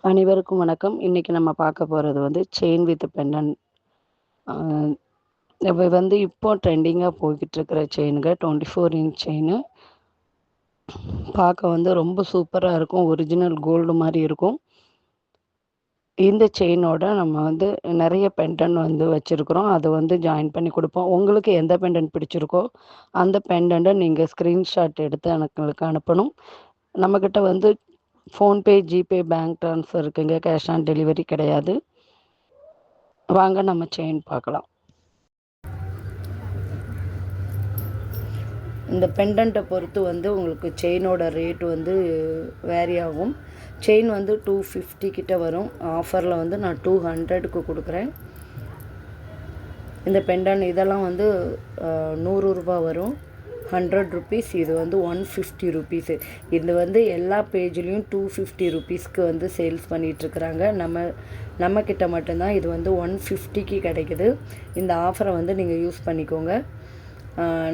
அனைவருக்கும் வணக்கம். இன்னைக்கு நம்ம பார்க்க போறது வந்து செயின் வித் பெண்டன்ட். அ இவ வந்து இப்போ ட்ரெண்டிங்கா போய்க்கிட்டு இருக்கிற செயினுங்க. 24 இன்ச் செயினு. பார்க்க வந்து ரொம்ப சூப்பரா இருக்கும். ஒரிஜினல் கோல்டு மாரி இருக்கும். இந்த செயினோட நம்ம வந்து நெறைய பெண்டன்ட் வந்து வச்சிருக்கிறோம். அது வந்து ஜாயின் பண்ணி குடுப்போம். உங்களுக்கு எந்த பெண்டன்ட் பிடிச்சிருக்கோ, அந்த பெண்டன்ட்ட நீங்க ஸ்கிரீன்ஷாட் எடுத்து எங்களுக்கு அனுப்பணும். நம்மகிட்ட வந்து ஃபோன்பே, ஜிபே, பேங்க் ட்ரான்ஸ்ஃபர் இருக்குங்க. கேஷ் ஆன் டெலிவரி கிடையாது. வாங்க நம்ம செயின் பார்க்கலாம். இந்த பெண்டன்ட்டை பொறுத்து வந்து உங்களுக்கு செயினோட ரேட் வந்து வேரி ஆகும். செயின் வந்து 250 கிட்ட வரும். ஆஃபரில் வந்து நான் 200க்கு கொடுக்குறேன். இந்த பெண்டன்ட் இதெல்லாம் வந்து 100 ரூபா வரும். 100 ருபீஸ். இது வந்து 150 ருபீஸு. இது வந்து எல்லா பேஜ்லேயும் 250 ருபீஸ்க்கு வந்து சேல்ஸ் பண்ணிகிட்ருக்குறாங்க. நம்மக்கிட்ட மட்டும்தான் இது வந்து 150க்கு கிடைக்குது. இந்த ஆஃபரை வந்து நீங்கள் யூஸ் பண்ணிக்கோங்க.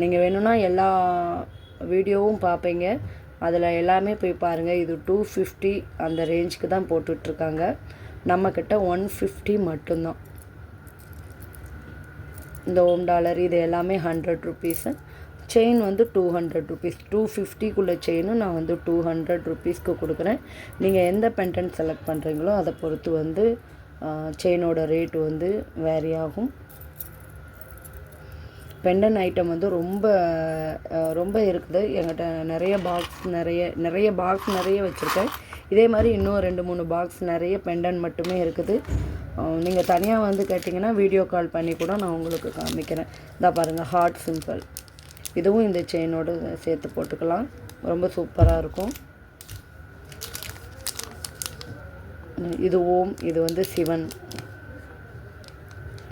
நீங்கள் வேணும்னா எல்லா வீடியோவும் பார்ப்பீங்க. அதில் எல்லாமே போய் பாருங்கள். இது 250 அந்த ரேஞ்சுக்கு தான் போட்டுட்ருக்காங்க. நம்மக்கிட்ட 150 மட்டும்தான். இந்த ஓம் டாலர் இது எல்லாமே 100 ருபீஸு. செயின் வந்து 200 ருபீஸ். 250க்குள்ளே செயினும் நான் வந்து 200 ருபீஸ்க்கு கொடுக்குறேன். நீங்கள் எந்த பெண்டன்ட் செலக்ட் பண்ணுறீங்களோ அதை பொறுத்து வந்து செயினோட ரேட்டு வந்து வேரி ஆகும். பெண்டன் ஐட்டம் வந்து ரொம்ப இருக்குது. என்கிட்ட நிறைய பாக்ஸ் நிறைய வச்சுருக்கேன். இதே மாதிரி இன்னும் 2-3 பாக்ஸ் நிறைய பெண்டன் மட்டுமே இருக்குது. நீங்கள் தனியாக வந்து கேட்டிங்கன்னா வீடியோ கால் பண்ணி கூட நான் உங்களுக்கு காமிக்கிறேன். இந்தா பாருங்கள், ஹார்ட் சிம்பிள். இதுவும் இந்த செயினோடு சேர்த்து போட்டுக்கலாம். ரொம்ப சூப்பராக இருக்கும். இது ஓம், இது வந்து சிவன்.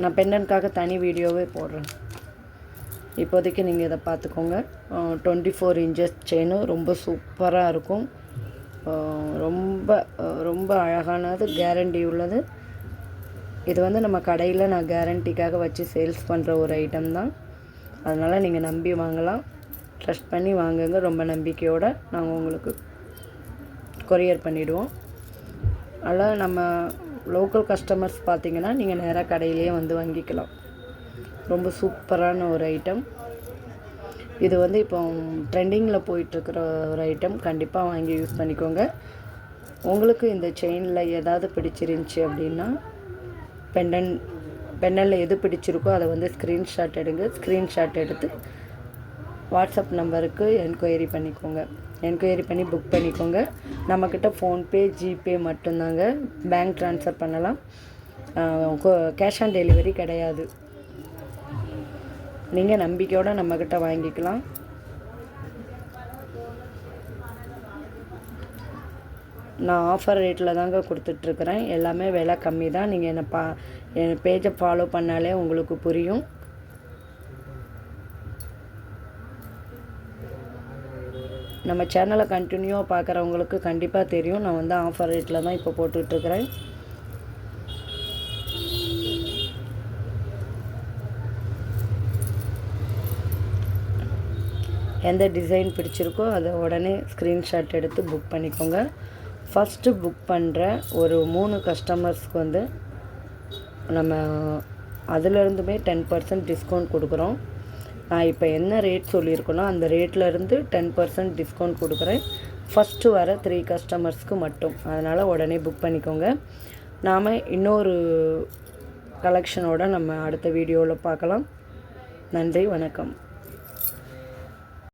நான் பெண்டன்ட்காக தனி வீடியோவே போடுறேன். இப்போதைக்கு நீங்கள் இதை பார்த்துக்கோங்க. 24 இன்ச்சஸ் செயின் ரொம்ப சூப்பராக இருக்கும். ரொம்ப அழகானது, கேரண்டி உள்ளது. இது வந்து நம்ம கடையில் நான் கேரண்டிக்காக வச்சு சேல்ஸ் பண்ணுற ஒரு ஐட்டம் தான். அதனால் நீங்கள் நம்பி வாங்கலாம். ட்ரஸ்ட் பண்ணி வாங்குங்க. ரொம்ப நம்பிக்கையோடு நாங்கள் உங்களுக்கு கொரியர் பண்ணிவிடுவோம். அதனால் நம்ம லோக்கல் கஸ்டமர்ஸ் பார்த்திங்கன்னா நீங்கள் நேராக கடையிலேயே வந்து வாங்கிக்கலாம். ரொம்ப சூப்பரான ஒரு ஐட்டம். இது வந்து இப்போ ட்ரெண்டிங்கில் போயிட்டுருக்கிற ஒரு ஐட்டம். கண்டிப்பாக வாங்கி யூஸ் பண்ணிக்கோங்க. உங்களுக்கு இந்த செயினில் ஏதாவது பிடிச்சிருந்துச்சி அப்படின்னா பெண்டனில் எது பிடிச்சிருக்கோ அதை வந்து ஸ்க்ரீன்ஷாட் எடுங்க. ஸ்க்ரீன்ஷாட் எடுத்து வாட்ஸ்அப் நம்பருக்கு என்கொயரி பண்ணி புக் பண்ணிக்கோங்க. நம்மக்கிட்ட ஃபோன்பே, ஜிபே மட்டும்தாங்க. பேங்க் ட்ரான்ஸ்ஃபர் பண்ணலாம். கேஷ் ஆன் டெலிவரி கிடையாது. நீங்கள் நம்பிக்கையோடு நம்மக்கிட்ட வாங்கிக்கலாம். நான் ஆஃபர் ரேட்டில் தாங்க கொடுத்துட்ருக்குறேன். எல்லாமே விலை கம்மி தான். நீங்கள் என் பேஜை ஃபாலோ பண்ணாலே உங்களுக்கு புரியும். நம்ம சேனலை கண்டினியூவாக பார்க்குறவங்களுக்கு கண்டிப்பாக தெரியும். நான் வந்து ஆஃபர் ரேட்டில் தான் இப்போ போட்டுட்ருக்குறேன். எந்த டிசைன் பிடிச்சிருக்கோ அதை உடனே ஸ்க்ரீன்ஷாட் எடுத்து புக் பண்ணிக்கோங்க. ஃபஸ்ட்டு புக் பண்ணுற ஒரு 3 கஸ்டமர்ஸ்க்கு வந்து நம்ம அதிலேருந்துமே 10% டிஸ்கவுண்ட் கொடுக்குறோம். நான் இப்போ என்ன ரேட் சொல்லியிருக்கேனோ அந்த ரேட்லேருந்து 10% டிஸ்கவுண்ட் கொடுக்குறேன். ஃபஸ்ட்டு வர 3 கஸ்டமர்ஸ்க்கு மட்டும். அதனால் உடனே புக் பண்ணிக்கோங்க. நாம் இன்னொரு கலெக்ஷனோடு நம்ம அடுத்த வீடியோவில் பார்க்கலாம். நன்றி, வணக்கம்.